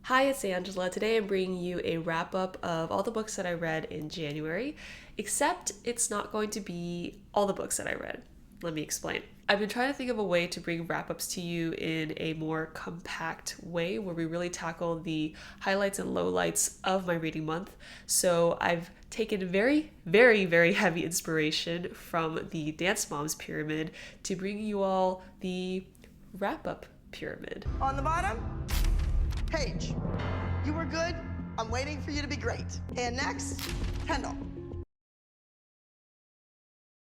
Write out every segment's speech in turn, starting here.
Hi, it's Angela. Today I'm bringing you a wrap up of all the books that I read in January, except it's not going to be all the books that I read. Let me explain. I've been trying to think of a way to bring wrap ups to you in a more compact way where we really tackle the highlights and lowlights of my reading month. So I've taken very heavy inspiration from the Dance Moms Pyramid to bring you all the wrap up pyramid. On the bottom, Paige. You were good. I'm waiting for you to be great. And next, Kendall.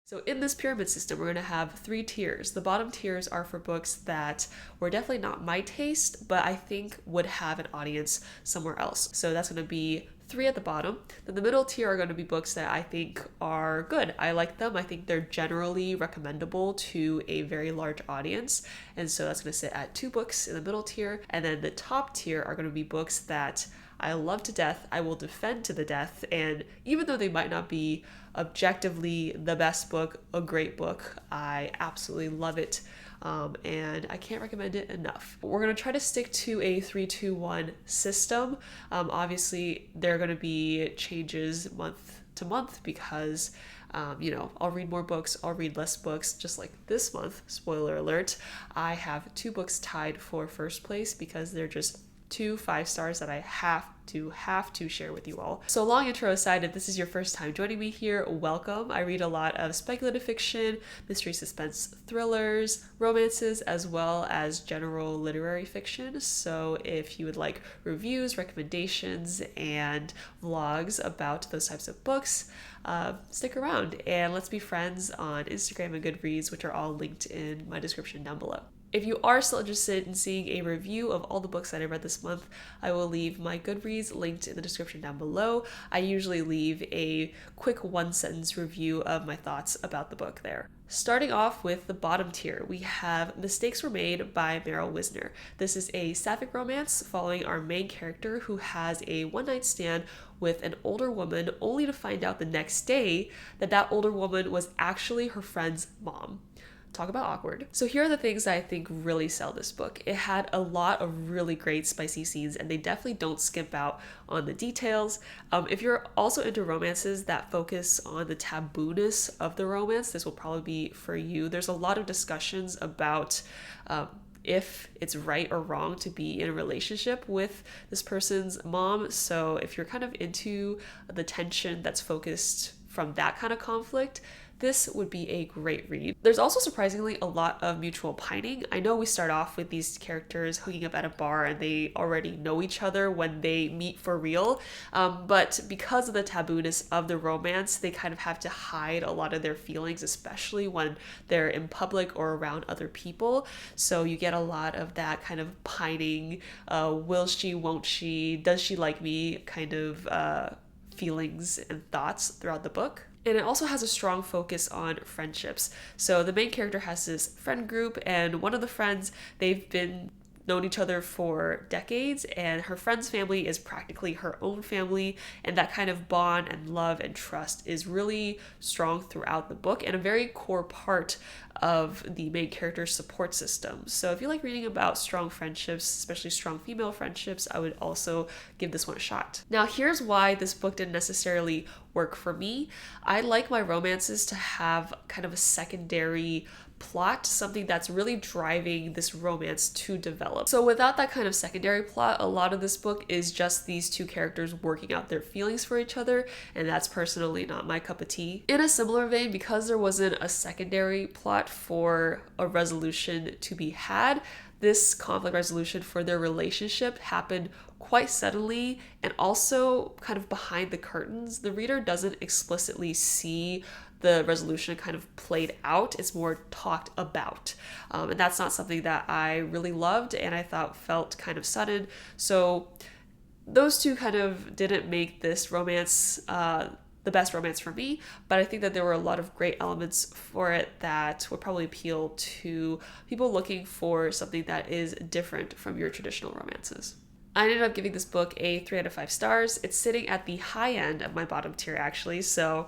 So in this pyramid system, we're going to have three tiers. The bottom tiers are for books that were definitely not my taste, but I think would have an audience somewhere else. So that's going to be three at the bottom. Then the middle tier are going to be books that I think are good. I like them. I think they're generally recommendable to a very large audience. And so that's going to sit at two books in the middle tier. And then the top tier are going to be books that I love to death, I will defend to the death, and even though they might not be objectively the best book, a great book, I absolutely love it, and I can't recommend it enough. We're going to try to stick to a 3-2-1 system. Obviously, there are going to be changes month to month because I'll read more books, I'll read less books, just like this month, spoiler alert. I have two books tied for first place because they're just 2 5-stars that I have to share with you all. So long intro aside, if this is your first time joining me here, welcome. I read a lot of speculative fiction, mystery suspense thrillers, romances, as well as general literary fiction. So if you would like reviews, recommendations, and vlogs about those types of books, stick around and let's be friends on Instagram and Goodreads, which are all linked in my description down below. If you are still interested in seeing a review of all the books that I read this month, I will leave my Goodreads linked in the description down below. I usually leave a quick 1-sentence review of my thoughts about the book there. Starting off with the bottom tier, we have Mistakes Were Made by Meryl Wisner. This is a sapphic romance following our main character who has a one-night stand with an older woman only to find out the next day that that older woman was actually her friend's mom. Talk about awkward. So here are the things that I think really sell this book. It had a lot of really great spicy scenes and they definitely don't skimp out on the details. If you're also into romances that focus on the taboo-ness of the romance, this will probably be for you. There's a lot of discussions about if it's right or wrong to be in a relationship with this person's mom. So if you're kind of into the tension that's focused from that kind of conflict, this would be a great read. There's also surprisingly a lot of mutual pining. I know we start off with these characters hooking up at a bar and they already know each other when they meet for real, but because of the taboo-ness of the romance, they kind of have to hide a lot of their feelings, especially when they're in public or around other people. So you get a lot of that kind of pining, will she, won't she, does she like me kind of feelings and thoughts throughout the book. And it also has a strong focus on friendships. So the main character has this friend group, and one of the friends, they've been known each other for decades, and her friend's family is practically her own family, and that kind of bond and love and trust is really strong throughout the book and a very core part of the main character's support system. So if you like reading about strong friendships, especially strong female friendships, I would also give this one a shot. Now here's why this book didn't necessarily work for me. I like my romances to have kind of a secondary plot, something that's really driving this romance to develop. So without that kind of secondary plot, a lot of this book is just these two characters working out their feelings for each other, and that's personally not my cup of tea. In a similar vein, because there wasn't a secondary plot for a resolution to be had, this conflict resolution for their relationship happened quite suddenly and also kind of behind the curtains. The reader doesn't explicitly see the resolution kind of played out. It's more talked about. And that's not something that I really loved and I thought felt kind of sudden. So those two kind of didn't make this romance the best romance for me, but I think that there were a lot of great elements for it that would probably appeal to people looking for something that is different from your traditional romances. I ended up giving this book a 3 out of 5 stars. It's sitting at the high end of my bottom tier actually, so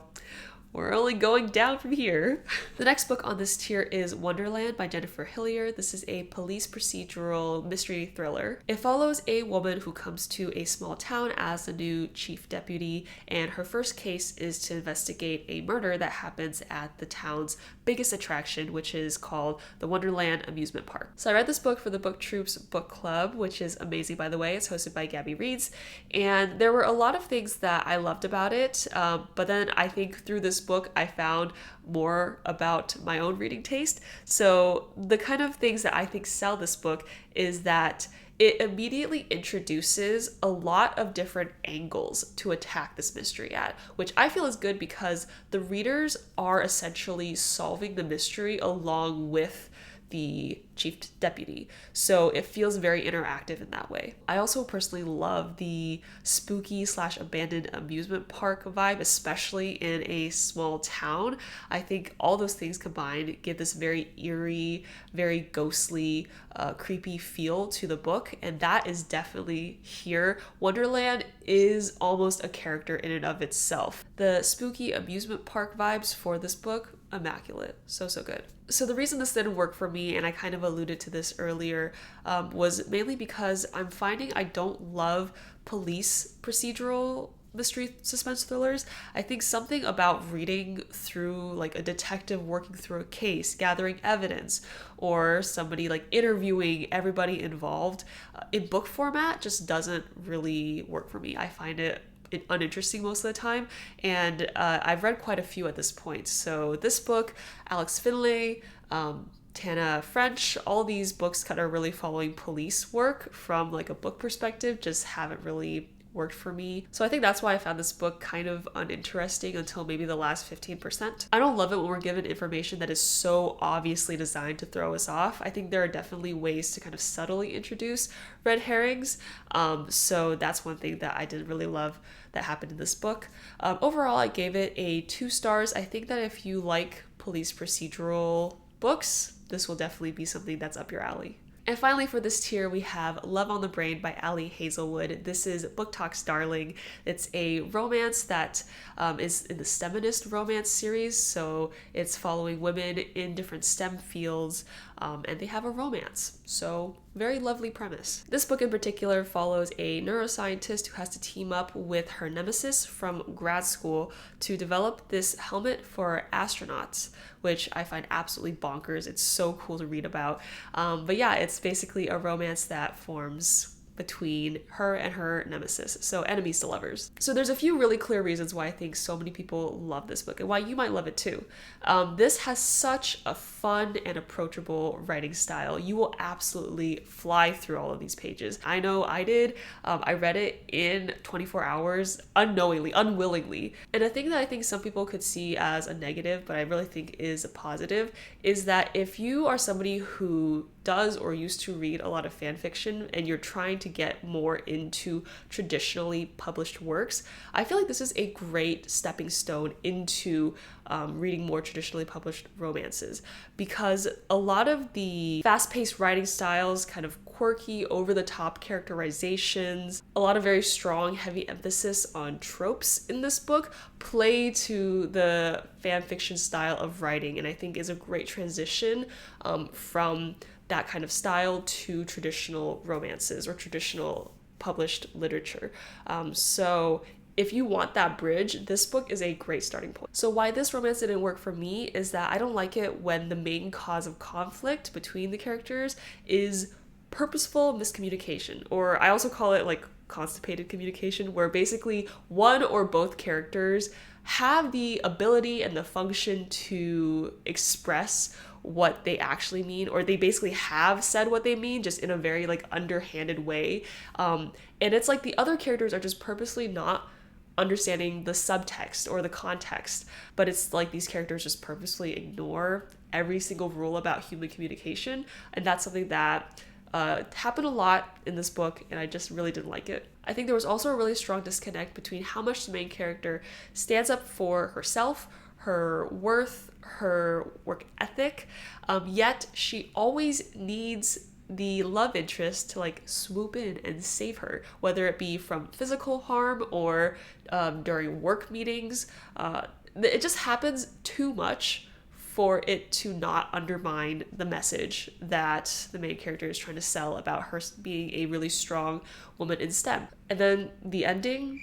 We're only going down from here. The next book on this tier is Wonderland by Jennifer Hillier. This is a police procedural mystery thriller. It follows a woman who comes to a small town as the new chief deputy, and her first case is to investigate a murder that happens at the town's biggest attraction, which is called the Wonderland amusement park. So I read this book for the Book Troops book club, which is amazing, by the way. It's hosted by Gabby Reeds, and there were a lot of things that I loved about it, but then I think through this book I found more about my own reading taste. So the kind of things that I think sell this book is that it immediately introduces a lot of different angles to attack this mystery at, which I feel is good because the readers are essentially solving the mystery along with the chief deputy. So it feels very interactive in that way. I also personally love the spooky / abandoned amusement park vibe, especially in a small town. I think all those things combined give this very eerie, very ghostly, creepy feel to the book, and that is definitely here. Wonderland is almost a character in and of itself. The spooky amusement park vibes for this book, immaculate. So good. So the reason this didn't work for me, and I kind of alluded to this earlier, was mainly because I'm finding I don't love police procedural mystery suspense thrillers. I think something about reading through like a detective working through a case, gathering evidence, or somebody like interviewing everybody involved in book format just doesn't really work for me. I find it uninteresting most of the time, and I've read quite a few at this point. So this book, Alex Finlay, Tana French, all these books kind of really following police work from like a book perspective just haven't really worked for me. So I think that's why I found this book kind of uninteresting until maybe the last 15%. I don't love it when we're given information that is so obviously designed to throw us off. I think there are definitely ways to kind of subtly introduce red herrings. So that's one thing that I didn't really love that happened in this book. Overall, I gave it a 2 stars. I think that if you like police procedural books, this will definitely be something that's up your alley. And finally, for this tier, we have Love on the Brain by Ali Hazelwood. This is Book Talk's darling. It's a romance that is in the STEMinist romance series. So it's following women in different STEM fields, and they have a romance. So very lovely premise. This book in particular follows a neuroscientist who has to team up with her nemesis from grad school to develop this helmet for astronauts, which I find absolutely bonkers. It's so cool to read about. But yeah, it's basically a romance that forms between her and her nemesis, so enemies to lovers. So there's a few really clear reasons why I think so many people love this book and why you might love it too. This has such a fun and approachable writing style. You will absolutely fly through all of these pages. I know I did. I read it in 24 hours unknowingly, unwillingly. And a thing that I think some people could see as a negative, but I really think is a positive, is that if you are somebody who does or used to read a lot of fan fiction and you're trying to get more into traditionally published works, I feel like this is a great stepping stone into reading more traditionally published romances, because a lot of the fast-paced writing styles, kind of quirky, over-the-top characterizations, a lot of very strong, heavy emphasis on tropes in this book play to the fan fiction style of writing, and I think is a great transition from that kind of style to traditional romances or traditional published literature. So if you want that bridge, this book is a great starting point. So why this romance didn't work for me is that I don't like it when the main cause of conflict between the characters is purposeful miscommunication, or I also call it like constipated communication, where basically one or both characters have the ability and the function to express what they actually mean, or they basically have said what they mean just in a very like underhanded way, and it's like the other characters are just purposely not understanding the subtext or the context, but it's like these characters just purposely ignore every single rule about human communication, and that's something that happened a lot in this book, and I just really didn't like it. I think there was also a really strong disconnect between how much the main character stands up for herself, her worth, her work ethic, yet she always needs the love interest to like swoop in and save her, whether it be from physical harm or during work meetings. it just happens too much for it to not undermine the message that the main character is trying to sell about her being a really strong woman in STEM. And then the ending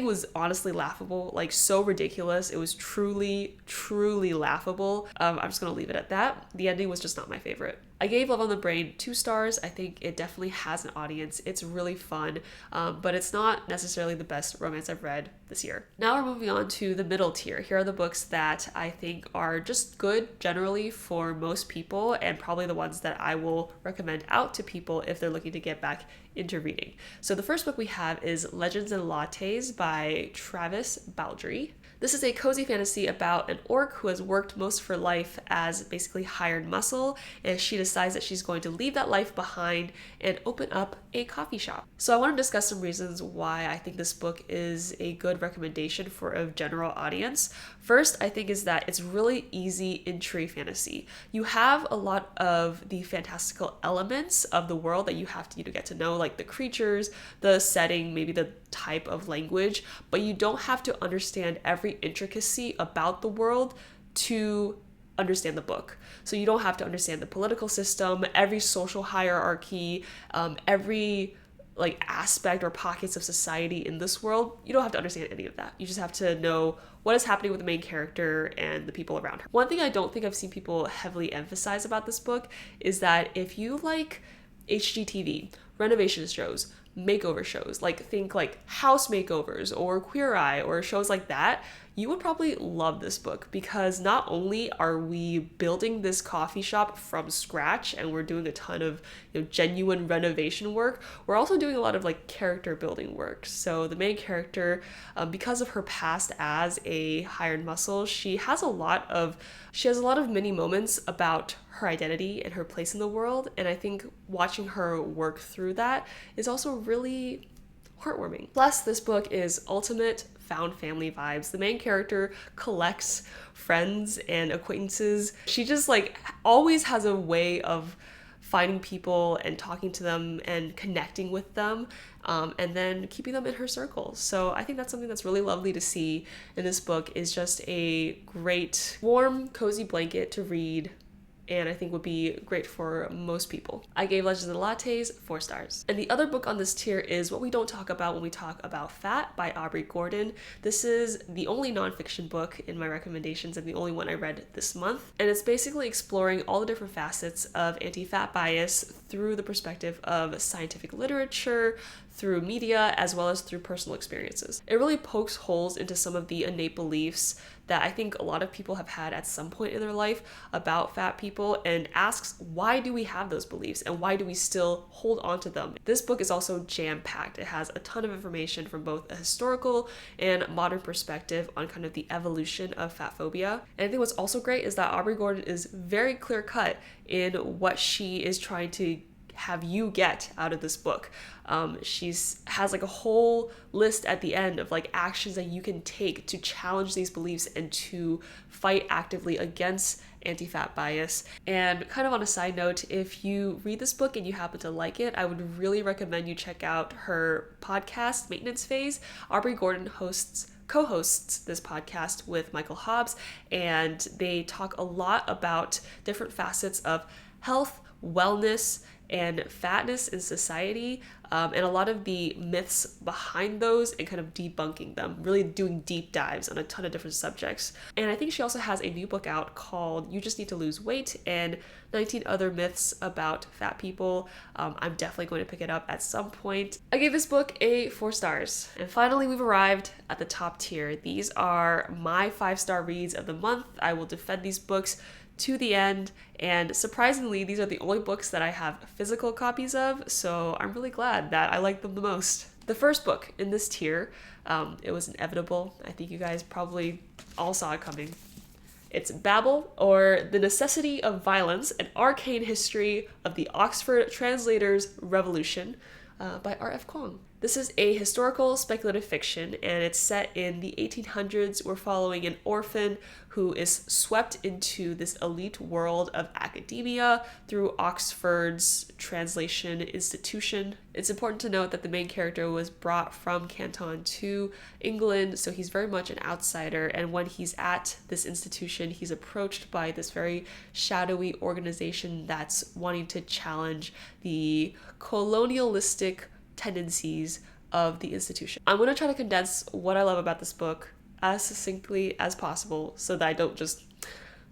was honestly laughable, like so ridiculous. It was truly, truly laughable. I'm just gonna leave it at that. The ending was just not my favorite. I gave Love on the Brain 2 stars. I think it definitely has an audience. It's really fun, but it's not necessarily the best romance I've read this year. Now we're moving on to the middle tier. Here are the books that I think are just good generally for most people, and probably the ones that I will recommend out to people if they're looking to get back into reading. So the first book we have is Legends and Lattes by Travis Baldree. This is a cozy fantasy about an orc who has worked most of her life as basically hired muscle, and she decides that she's going to leave that life behind and open up a coffee shop. So I want to discuss some reasons why I think this book is a good recommendation for a general audience. First, I think is that it's really easy entry fantasy. You have a lot of the fantastical elements of the world that you have to get to know, like the creatures, the setting, maybe the type of language, but you don't have to understand every intricacy about the world to understand the book. So you don't have to understand the political system, every social hierarchy, every like aspect or pockets of society in this world. You don't have to understand any of that. You just have to know what is happening with the main character and the people around her. One thing I don't think I've seen people heavily emphasize about this book is that if you like HGTV, renovation shows, makeover shows, like think like House Makeovers or Queer Eye or shows like that, you would probably love this book, because not only are we building this coffee shop from scratch and we're doing a ton of genuine renovation work, we're also doing a lot of like character building work. So the main character, because of her past as a hired muscle, she has a lot of mini moments about her identity and her place in the world, and I think watching her work through that is also really heartwarming. Plus, this book is ultimate found family vibes. The main character collects friends and acquaintances. She just like always has a way of finding people and talking to them and connecting with them, and then keeping them in her circle. So I think that's something that's really lovely to see in this book, is just a great warm, cozy blanket to read, and I think would be great for most people. I gave Legends and Lattes 4 stars. And the other book on this tier is What We Don't Talk About When We Talk About Fat by Aubrey Gordon. This is the only nonfiction book in my recommendations and the only one I read this month. And it's basically exploring all the different facets of anti-fat bias through the perspective of scientific literature, through media, as well as through personal experiences. It really pokes holes into some of the innate beliefs that I think a lot of people have had at some point in their life about fat people, and asks, why do we have those beliefs and why do we still hold on to them? This book is also jam-packed. It has a ton of information from both a historical and modern perspective on kind of the evolution of fat phobia. And I think what's also great is that Aubrey Gordon is very clear-cut in what she is trying to have you get out of this book. Has like a whole list at the end of like actions that you can take to challenge these beliefs and to fight actively against anti-fat bias. And kind of on a side note, if you read this book and you happen to like it, I would really recommend you check out her podcast, Maintenance Phase. Aubrey Gordon co-hosts this podcast with Michael Hobbs, and they talk a lot about different facets of health, wellness, and fatness in society, and a lot of the myths behind those, and kind of debunking them, really doing deep dives on a ton of different subjects. And I think she also has a new book out called You Just Need to Lose Weight and 19 Other Myths About Fat People. I'm definitely going to pick it up at some point. I gave this book a 4 stars. And finally, we've arrived at the top tier. These are my 5-star reads of the month. I will defend these books to the end, and surprisingly, these are the only books that I have physical copies of, so I'm really glad that I like them the most. The first book in this tier, it was inevitable. I think you guys probably all saw it coming. It's Babel, or The Necessity of Violence, an Arcane History of the Oxford Translators' Revolution, by R.F. Kuang. This is a historical speculative fiction, and it's set in the 1800s. We're following an orphan who is swept into this elite world of academia through Oxford's translation institution. It's important to note that the main character was brought from Canton to England, so he's very much an outsider, and when he's at this institution, he's approached by this very shadowy organization that's wanting to challenge the colonialistic tendencies of the institution. I'm going to try to condense what I love about this book as succinctly as possible so that I don't just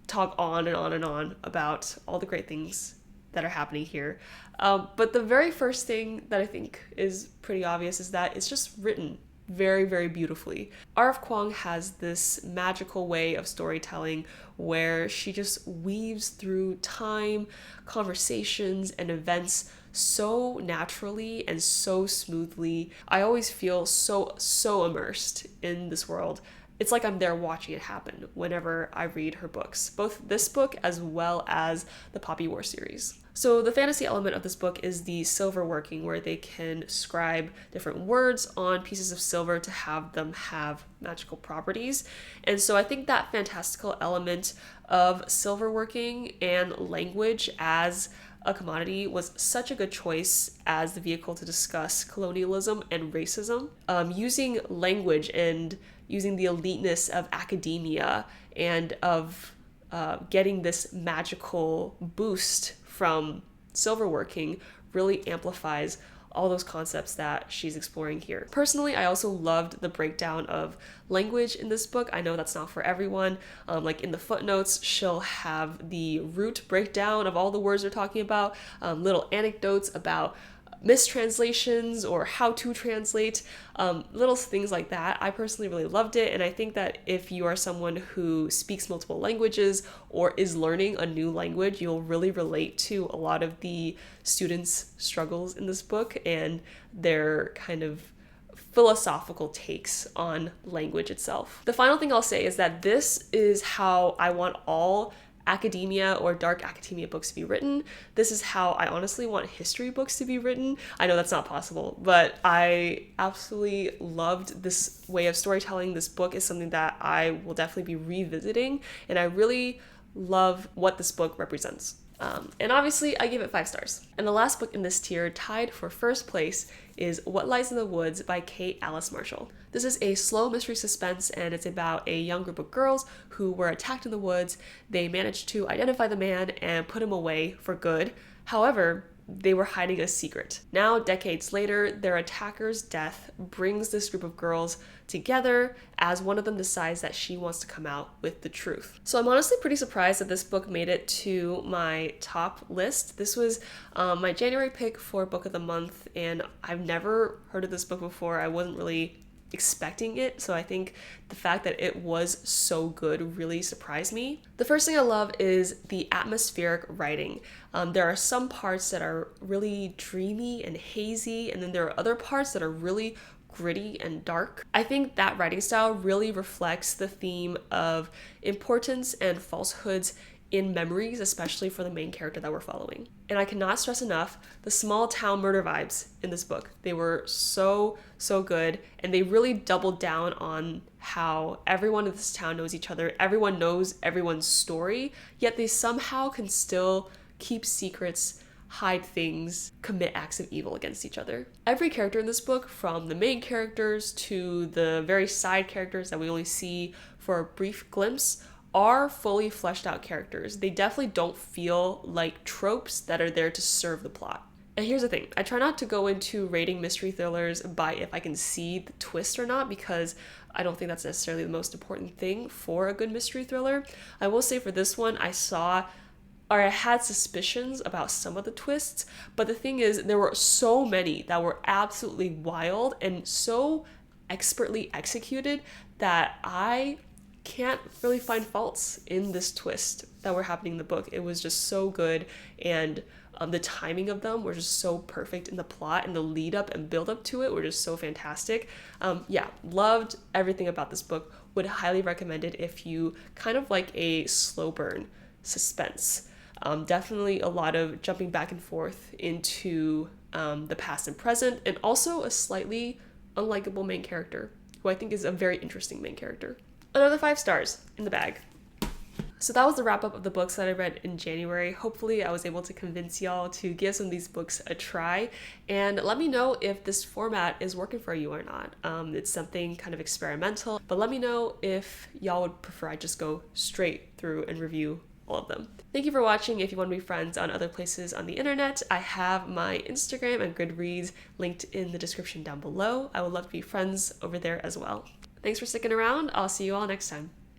talk on and on and on about all the great things that are happening here. But the very first thing that I think is pretty obvious is that it's just written very, very beautifully. R.F. Kuang has this magical way of storytelling where she just weaves through time, conversations, and events so naturally and so smoothly. I always feel so immersed in this world. It's like I'm there watching it happen whenever I read her books, both this book as well as the Poppy War series. So the fantasy element of this book is the silver working, where they can scribe different words on pieces of silver to have them have magical properties. And so I think that fantastical element of silver working and language as a commodity was such a good choice as the vehicle to discuss colonialism and racism. Using language and using the eliteness of academia and of getting this magical boost from silverworking really amplifies all those concepts that she's exploring here. Personally, I also loved the breakdown of language in this book. I know that's not for everyone. Like in the footnotes, she'll have the root breakdown of all the words they're talking about, little anecdotes about mistranslations or how to translate, little things like that. I personally really loved it, and I think that if you are someone who speaks multiple languages or is learning a new language, you'll really relate to a lot of the students' struggles in this book and their kind of philosophical takes on language itself. The final thing I'll say is that this is how I want all academia or dark academia books to be written. This is how I honestly want history books to be written. I know that's not possible, but I absolutely loved this way of storytelling. This book is something that I will definitely be revisiting, and I really love what this book represents. And obviously, I give it 5 stars. And the last book in this tier, tied for first place, is What Lies in the Woods by Kate Alice Marshall. This is a slow mystery suspense, and it's about a young group of girls who were attacked in the woods. They managed to identify the man and put him away for good. However, they were hiding a secret. Now, decades later, their attacker's death brings this group of girls together as one of them decides that she wants to come out with the truth. So I'm honestly pretty surprised that this book made it to my top list. This was my January pick for book of the month, and I've never heard of this book before. I wasn't really expecting it, so I think the fact that it was so good really surprised me. The first thing I love is the atmospheric writing. There are some parts that are really dreamy and hazy, and then there are other parts that are really gritty and dark. I think that writing style really reflects the theme of importance and falsehoods in memories, especially for the main character that we're following. And I cannot stress enough the small town murder vibes in this book. They were so good, and they really doubled down on how everyone in this town knows each other. Everyone knows everyone's story, yet they somehow can still keep secrets, hide things, commit acts of evil against each other. Every character in this book, from the main characters to the very side characters that we only see for a brief glimpse, are fully fleshed out characters. They definitely don't feel like tropes that are there to serve the plot. And here's the thing, I try not to go into rating mystery thrillers by if I can see the twist or not, because I don't think that's necessarily the most important thing for a good mystery thriller. I will say for this one, I had suspicions about some of the twists, but the thing is, there were so many that were absolutely wild and so expertly executed that I can't really find faults in this twist that were happening in the book. It was just so good, and the timing of them were just so perfect in the plot, and the lead up and build up to it were just so fantastic. Loved everything about this book. Would highly recommend it if you kind of like a slow burn suspense. Definitely a lot of jumping back and forth into the past and present, and also a slightly unlikable main character, who I think is a very interesting main character. Another 5 stars in the bag. So that was the wrap up of the books that I read in January. Hopefully I was able to convince y'all to give some of these books a try, and let me know if this format is working for you or not. It's something kind of experimental, but let me know if y'all would prefer I just go straight through and review all of them. Thank you for watching. If you want to be friends on other places on the internet, I have my Instagram and Goodreads linked in the description down below. I would love to be friends over there as well. Thanks for sticking around. I'll see you all next time.